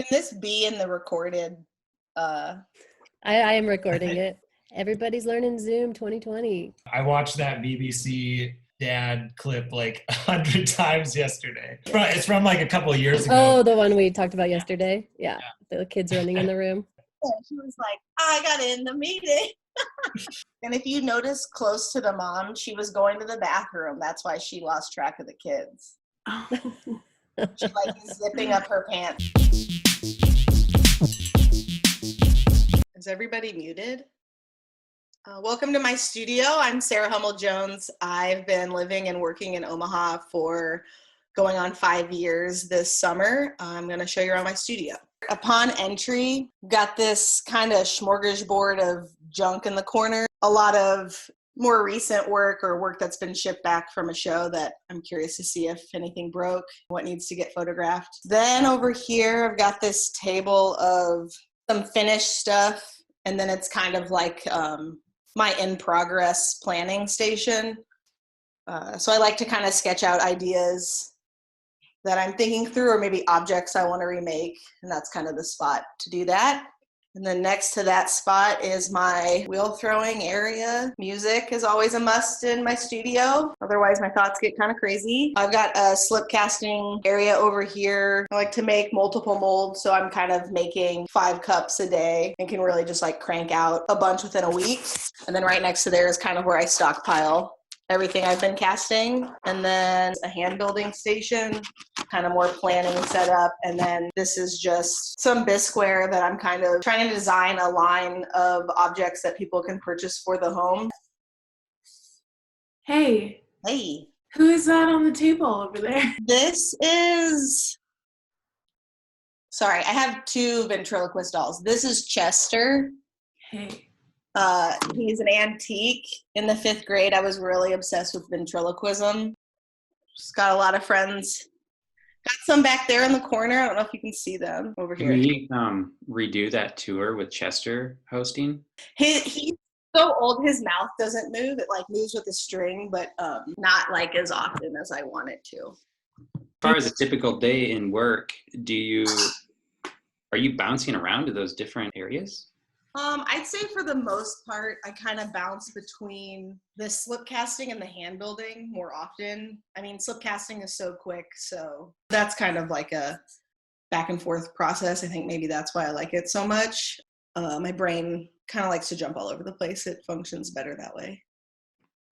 Can this be in the recorded? I am recording it. Everybody's learning Zoom 2020. I watched that BBC dad clip like 100 times yesterday. It's from like a couple of years ago. Oh, the one we talked about yesterday. Yeah. The kids running in the room. She was like, I got in the meeting. And if you notice close to the mom, she was going to the bathroom. That's why she lost track of the kids. Oh. She like is zipping up her pants. Is everybody muted? Welcome to my studio. I'm Sarah Hummel Jones. I've been living and working in Omaha for going on 5 years this summer. I'm going to show you around my studio. Upon entry, got this kind of smorgasbord of junk in the corner. A lot of more recent work or work that's been shipped back from a show that I'm curious to see if anything broke, what needs to get photographed. Then over here, I've got this table of some finished stuff, and then it's kind of like my in-progress planning station. So I like to kind of sketch out ideas that I'm thinking through, or maybe objects I want to remake, and that's kind of the spot to do that. And then next to that spot is my wheel throwing area. Music is always a must in my studio. Otherwise, my thoughts get kind of crazy. I've got a slip casting area over here. I like to make multiple molds, so I'm kind of making 5 cups a day and can really just like crank out a bunch within a week. And then right next to there is kind of where I stockpile everything I've been casting. And then a hand building station, kind of more planning setup. And then this is just some bisqueware that I'm kind of trying to design a line of objects that people can purchase for the home. Hey. Hey. Who is that on the table over there? This is, sorry, I have 2 ventriloquist dolls. This is Chester. Hey. He's an antique. In the 5th grade, I was really obsessed with ventriloquism. Just got a lot of friends. Got some back there in the corner. I don't know if you can see them over here. Can we redo that tour with Chester hosting? He's so old, his mouth doesn't move. It like moves with a string, but not like as often as I want it to. As far as a typical day in work, are you bouncing around to those different areas? I'd say for the most part, I kind of bounce between the slip casting and the hand building more often. I mean, slip casting is so quick, so that's kind of like a back and forth process. I think maybe that's why I like it so much. My brain kind of likes to jump all over the place. It functions better that way.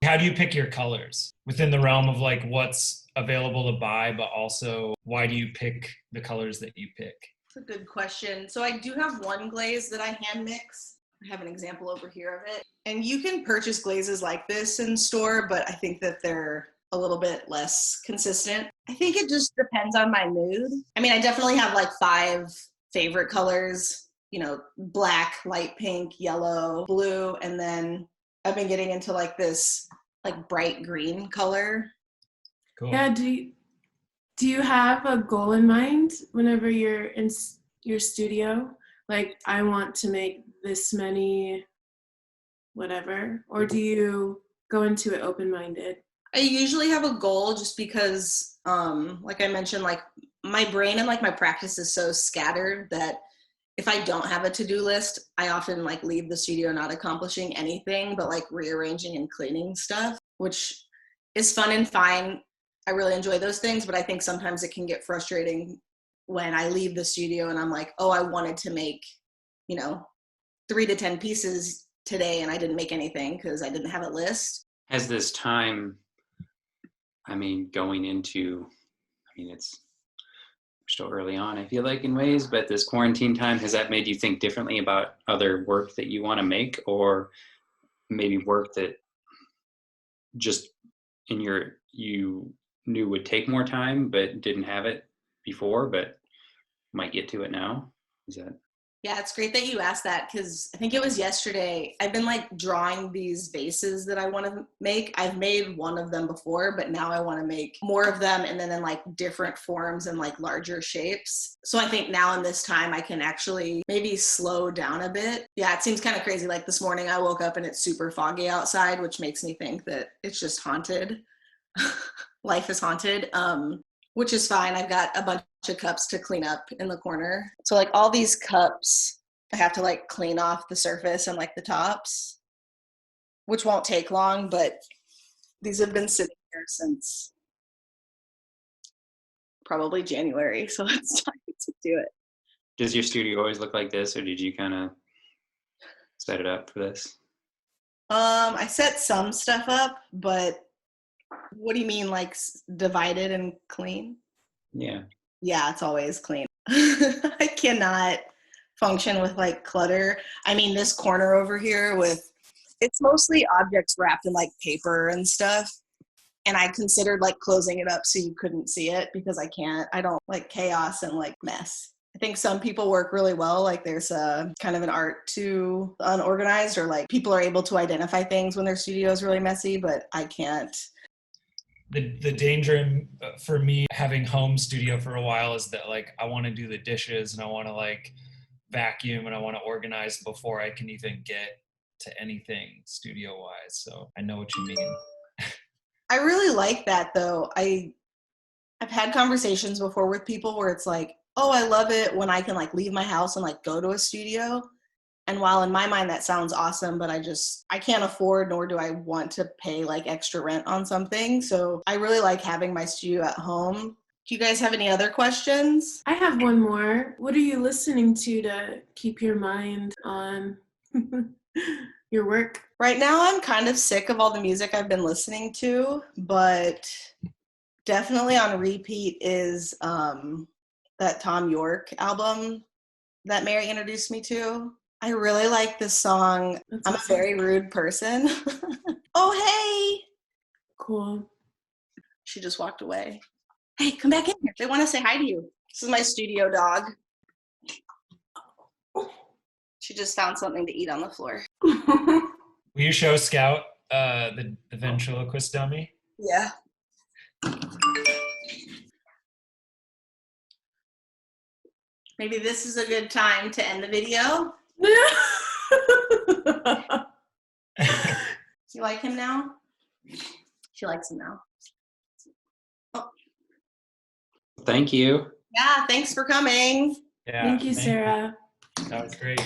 How do you pick your colors within the realm of like what's available to buy, but also why do you pick the colors that you pick? That's a good question. So I do have one glaze that I hand mix. I have an example over here of it. And you can purchase glazes like this in store, but I think that they're a little bit less consistent. I think it just depends on my mood. I mean, I definitely have like 5 favorite colors, black, light pink, yellow, blue, and then I've been getting into like this like bright green color. Cool. Yeah, do you have a goal in mind whenever you're in your studio? Like, I want to make this many whatever, or do you go into it open-minded? I usually have a goal just because, like I mentioned, like my brain and like my practice is so scattered that if I don't have a to-do list, I often like leave the studio not accomplishing anything but like rearranging and cleaning stuff, which is fun and fine. I really enjoy those things, but I think sometimes it can get frustrating when I leave the studio and I'm like, oh, I wanted to make, 3 to 10 pieces today and I didn't make anything because I didn't have a list. Has this time, going into, it's still early on, I feel like in ways, but this quarantine time, has that made you think differently about other work that you want to make, or maybe work that just you knew would take more time but didn't have it before but might get to it now? Yeah, it's great that you asked that because I think it was yesterday. I've been like drawing these vases that I want to make. I've made one of them before, but now I want to make more of them and then in like different forms and like larger shapes. So I think now in this time I can actually maybe slow down a bit. Yeah, it seems kind of crazy. Like this morning I woke up and it's super foggy outside, which makes me think that it's just haunted. Life is haunted, which is fine. I've got a bunch of cups to clean up in the corner. So like all these cups, I have to like clean off the surface and like the tops, which won't take long, but these have been sitting here since probably January, so it's time to do it. Does your studio always look like this, or did you kind of set it up for this? I set some stuff up, but what do you mean, like divided and clean? Yeah. Yeah, it's always clean. I cannot function with like clutter. I mean, this corner over here it's mostly objects wrapped in like paper and stuff. And I considered like closing it up so you couldn't see it because I don't like chaos and like mess. I think some people work really well. Like there's a kind of an art to unorganized, or like people are able to identify things when their studio is really messy, but I can't. The danger for me having home studio for a while is that like I want to do the dishes and I want to like vacuum and I want to organize before I can even get to anything studio wise. So I know what you mean. I really like that though. I've had conversations before with people where it's like, oh, I love it when I can like leave my house and like go to a studio. And while in my mind that sounds awesome, but I can't afford, nor do I want to pay like extra rent on something. So I really like having my studio at home. Do you guys have any other questions? I have one more. What are you listening to keep your mind on your work? Right now I'm kind of sick of all the music I've been listening to, but definitely on repeat is that Tom York album that Mary introduced me to. I really like this song. That's I'm awesome. a very rude person. Oh, hey. Cool. She just walked away. Hey, come back in here. They want to say hi to you. This is my studio dog. She just found something to eat on the floor. Will you show Scout the ventriloquist dummy? Yeah. Maybe this is a good time to end the video. You like him now? She likes him now. Oh. Thank you. Yeah, thanks for coming. Yeah. Thank you, Sarah. That was great.